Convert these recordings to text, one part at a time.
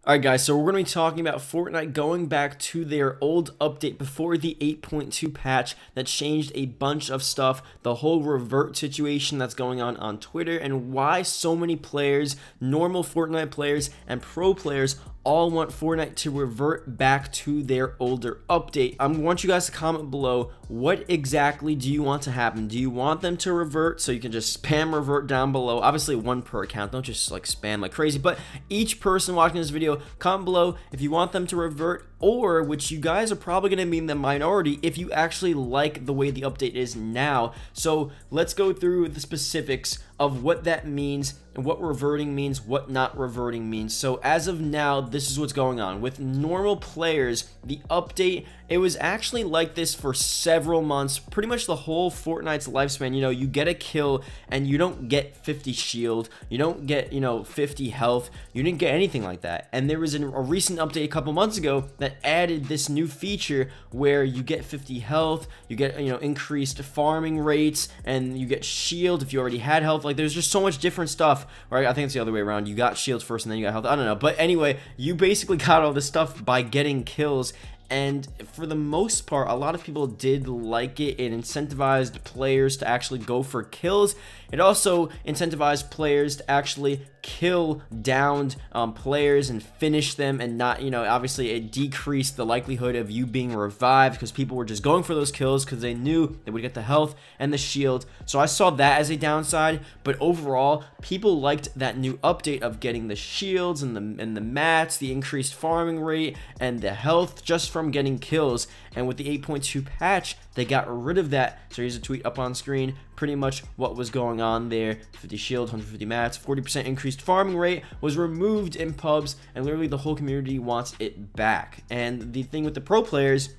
Alright guys, so we're going to be talking about Fortnite going back to their old update before the 8.2 patch that changed a bunch of stuff, the whole revert situation that's going on Twitter, and why so many players, normal Fortnite players and pro players, all want Fortnite to revert back to their older update. I want you guys to comment below, what exactly do you want to happen? Do you want them to revert? So you can just spam revert down below. Obviously one per account, don't just like spam like crazy, but each person watching this video, comment below if you want them to revert, or, which you guys are probably going to be in the minority, if you actually like the way the update is now. So let's go through the specifics of what that means and what reverting means, what not reverting means. So as of now, this is what's going on with normal players. The update, it was actually like this for several months, pretty much the whole Fortnite's lifespan. You know, you get a kill and you don't get 50 shield, you don't get, 50 health, you didn't get anything like that. And there was a recent update a couple months ago that added this new feature where you get 50 health, you get, increased farming rates, and you get shield if you already had health. Like, there's just so much different stuff, right? I think it's the other way around. You got shields first and then you got health. I don't know. But anyway, you basically got all this stuff by getting kills. And for the most part, a lot of people did like it. It incentivized players to actually go for kills. It also incentivized players to actually kill downed players and finish them, and not, obviously it decreased the likelihood of you being revived because people were just going for those kills because they knew they would get the health and the shield. So I saw that as a downside, but overall people liked that new update of getting the shields and the mats, the increased farming rate, and the health just from getting kills. And with the 8.2 patch, they got rid of that. So here's a tweet up on screen, pretty much what was going on there. 50 shield, 150 mats, 40% increased farming rate was removed in pubs, and literally the whole community wants it back. And the thing with the pro players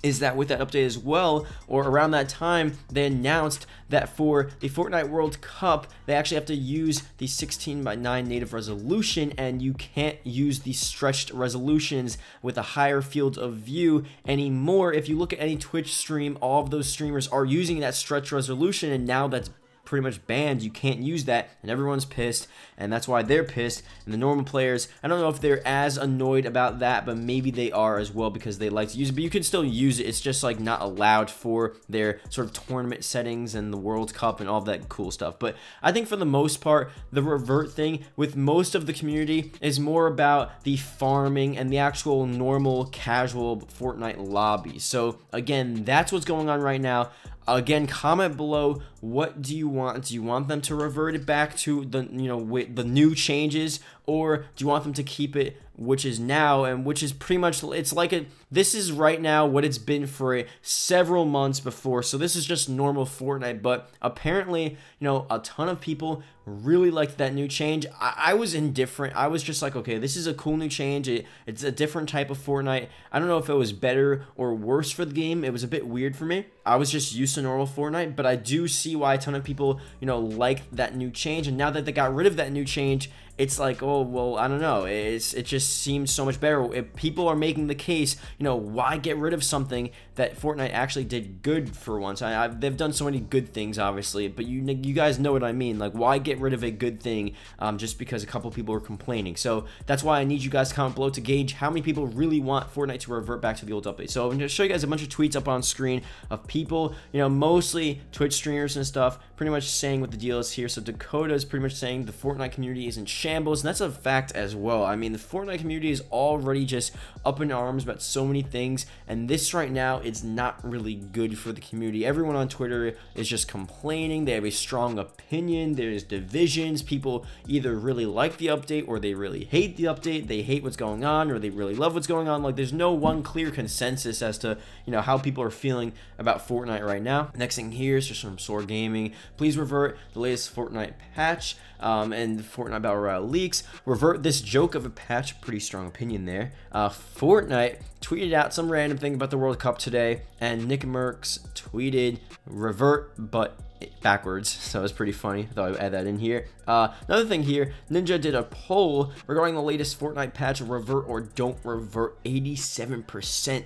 is that with that update as well, or around that time, they announced that for the Fortnite World Cup, they actually have to use the 16:9 native resolution, and you can't use the stretched resolutions with a higher field of view anymore. If you look at any Twitch stream, all of those streamers are using that stretched resolution, and now that's pretty much banned. You can't use that, and everyone's pissed, and that's why they're pissed. And the normal players, I don't know if they're as annoyed about that, but maybe they are as well because they like to use it. But you can still use it, it's just like not allowed for their sort of tournament settings and the World Cup and all that cool stuff. But I think for the most part, the revert thing with most of the community is more about the farming and the actual normal casual Fortnite lobby. So again, that's what's going on right now. Again, comment below, what do you want? Do you want them to revert it back to the, with the new changes, or do you want them to keep it which is now, and which is pretty much, it's like this is right now what it's been for several months before. So this is just normal Fortnite, but apparently, a ton of people really liked that new change. I was indifferent. I was just like, okay, this is a cool new change. It's a different type of Fortnite. I don't know if it was better or worse for the game. It was a bit weird for me. I was just used to normal Fortnite, but I do see why a ton of people, liked that new change. And now that they got rid of that new change, it's like, oh, well, I don't know. It just seems so much better. If people are making the case, why get rid of something that Fortnite actually did good for once? They've done so many good things, obviously, but you guys know what I mean. Like, why get rid of a good thing just because a couple people are complaining? So that's why I need you guys to comment below to gauge how many people really want Fortnite to revert back to the old update. So I'm going to show you guys a bunch of tweets up on screen of people, mostly Twitch streamers and stuff, pretty much saying what the deal is here. So Dakota is pretty much saying the Fortnite community is in shambles, and that's a fact as well. I mean, the Fortnite community is already just up in arms about so many things, and this right now is not really good for the community. Everyone on Twitter is just complaining. They have a strong opinion. There's divisions. People either really like the update or they really hate the update. They hate what's going on or they really love what's going on. Like, there's no one clear consensus as to how people are feeling about Fortnite right now. Next thing here is just from Soar Gaming. Please revert the latest Fortnite patch and Fortnite Battle Royale leaks. Revert this joke of a patch. Pretty strong opinion there. Fortnite tweeted out some random thing about the World Cup today, and Nick Merckx tweeted revert but backwards, so it's pretty funny. I thought I'd add that in here. Another thing here, Ninja did a poll regarding the latest Fortnite patch, revert or don't revert. 87%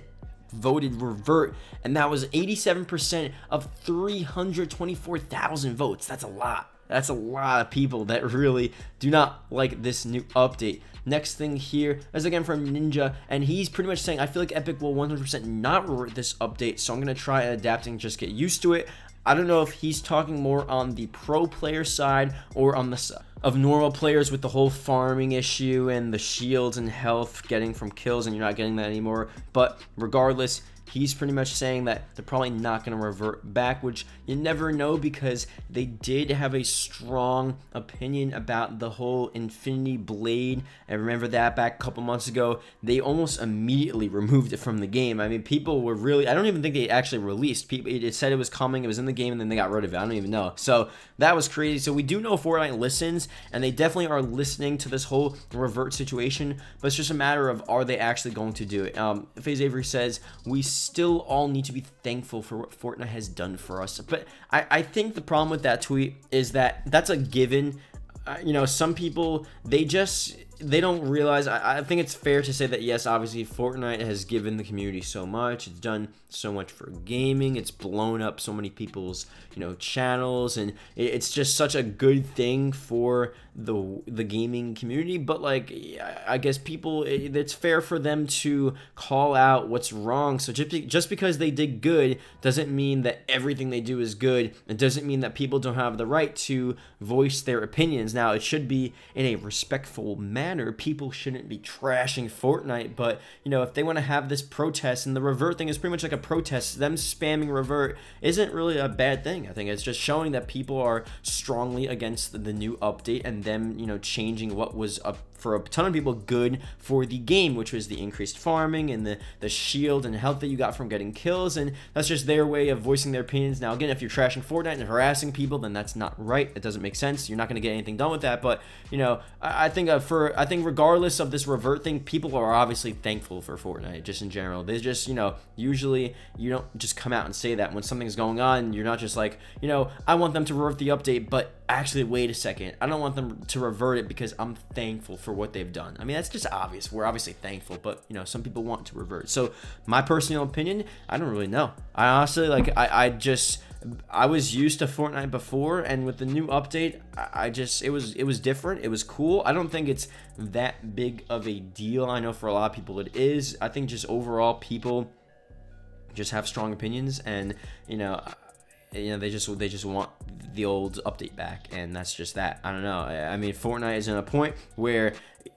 voted revert, and that was 87% of 324,000 votes. That's a lot. That's a lot of people that really do not like this new update. Next thing here is again from Ninja, and he's pretty much saying, I feel like Epic will 100% not revert this update, so I'm going to try adapting, just get used to it. I don't know if he's talking more on the pro player side or on the side of normal players with the whole farming issue and the shields and health getting from kills, and you're not getting that anymore. But regardless, he's pretty much saying that they're probably not going to revert back, which you never know, because they did have a strong opinion about the whole Infinity Blade. And remember that back a couple months ago, they almost immediately removed it from the game. I mean, people were really, I don't even think they actually released. People, it said it was coming, it was in the game, and then they got rid of it. I don't even know. So that was crazy. So we do know Fortnite listens, and they definitely are listening to this whole revert situation, but it's just a matter of, are they actually going to do it? FaZe Avery says, we still all need to be thankful for what Fortnite has done for us. But I think the problem with that tweet is that that's a given. You know, some people, they don't realize. I think it's fair to say that, yes, obviously Fortnite has given the community so much. It's done so much for gaming. It's blown up so many people's, you know, channels, and it's just such a good thing for the gaming community. But like, I guess people, it's fair for them to call out what's wrong. So just because they did good doesn't mean that everything they do is good. It doesn't mean that people don't have the right to voice their opinions. Now, it should be in a respectful manner. People shouldn't be trashing Fortnite, but you know, if they want to have this protest, and the revert thing is pretty much like a protest, them spamming revert isn't really a bad thing. I think it's just showing that people are strongly against the new update, and them, you know, changing what was up for a ton of people good for the game, which was the increased farming and the shield and health that you got from getting kills. And that's just their way of voicing their opinions. Now again, if you're trashing Fortnite and harassing people, then that's not right. It doesn't make sense. You're not going to get anything done with that. But you know, I think regardless of this revert thing, people are obviously thankful for Fortnite just in general. They just, you know, usually you don't just come out and say that when something's going on. You're not just like, you know, I want them to revert the update, but actually wait a second, I don't want them to revert it because I'm thankful for what they've done. I mean, that's just obvious. We're obviously thankful, but you know, some people want to revert. So my personal opinion, I don't really know. I honestly, like, I was used to Fortnite before, and with the new update, it was different. It was cool. I don't think it's that big of a deal. I know for a lot of people it is. I think just overall people just have strong opinions, and you know, they just want the old update back, and that's just that. I don't know. I mean, Fortnite is in a point where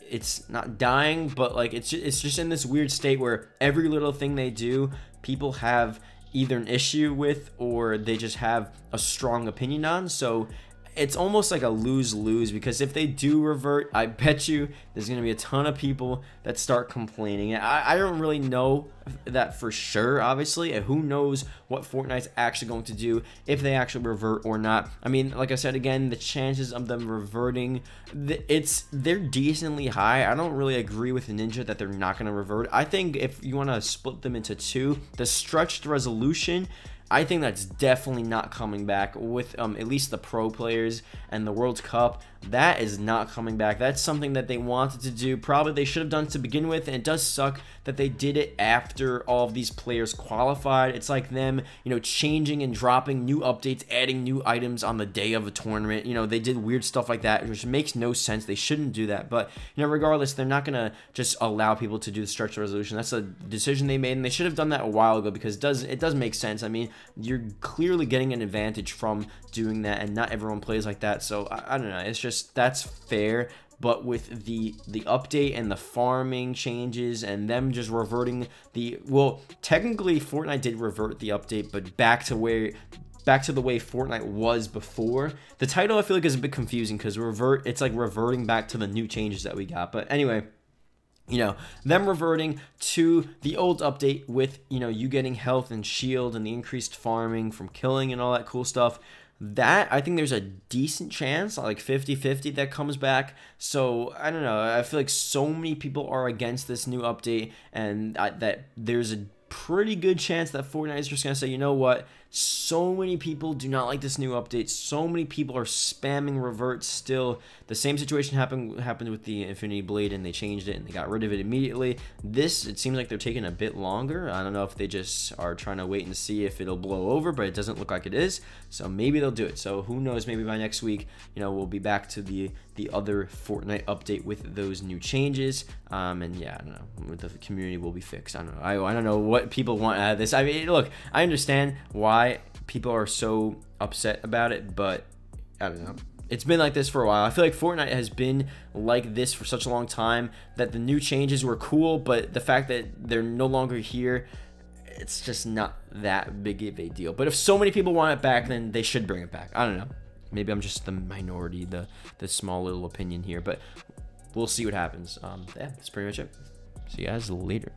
it's not dying, but like it's just in this weird state where every little thing they do, people have either an issue with, or they just have a strong opinion on. So it's almost like a lose-lose, because if they do revert, I bet you there's going to be a ton of people that start complaining. I don't really know that for sure, obviously. Who knows what Fortnite's actually going to do, if they actually revert or not. I mean, like I said, again, the chances of them reverting, they're decently high. I don't really agree with Ninja that they're not going to revert. I think if you want to split them into two, the stretched resolution, I think that's definitely not coming back with at least the pro players and the World Cup. That is not coming back. That's something that they wanted to do. Probably they should have done to begin with, and it does suck that they did it after all of these players qualified. It's like them, you know, changing and dropping new updates, adding new items on the day of a tournament. You know, they did weird stuff like that, which makes no sense. They shouldn't do that. But, you know, regardless, they're not going to just allow people to do the stretch resolution. That's a decision they made, and they should have done that a while ago, because it does make sense. I mean, you're clearly getting an advantage from doing that, and not everyone plays like that. So I don't know, it's just, that's fair. But with the update and the farming changes and them just reverting well, technically Fortnite did revert the update, but back to the way Fortnite was before. The title, I feel like, is a bit confusing, because revert, it's like reverting back to the new changes that we got. But anyway, you know, them reverting to the old update with, you know, you getting health and shield and the increased farming from killing and all that cool stuff, that I think there's a decent chance, like 50-50, that comes back. So I don't know, I feel like so many people are against this new update, and that there's a pretty good chance that Fortnite is just gonna say, you know what, So many people do not like this new update. So many people are spamming Revert still. The same situation happened with the Infinity Blade, and they changed it and they got rid of it immediately. This, it seems like they're taking a bit longer. I don't know if they just are trying to wait and see if it'll blow over, but it doesn't look like it is. So maybe they'll do it. So who knows, maybe by next week, we'll be back to the other Fortnite update with those new changes. And yeah, I don't know, the community will be fixed. I don't know. I don't know what people want out of this. I mean, look, I understand why people are so upset about it, but I don't know. It's been like this for a while. I feel like Fortnite has been like this for such a long time that the new changes were cool, but the fact that they're no longer here, it's just not that big of a deal. But if so many people want it back, then they should bring it back. I don't know. Maybe I'm just the minority, the small little opinion here, but we'll see what happens. Yeah, that's pretty much it. See you guys later.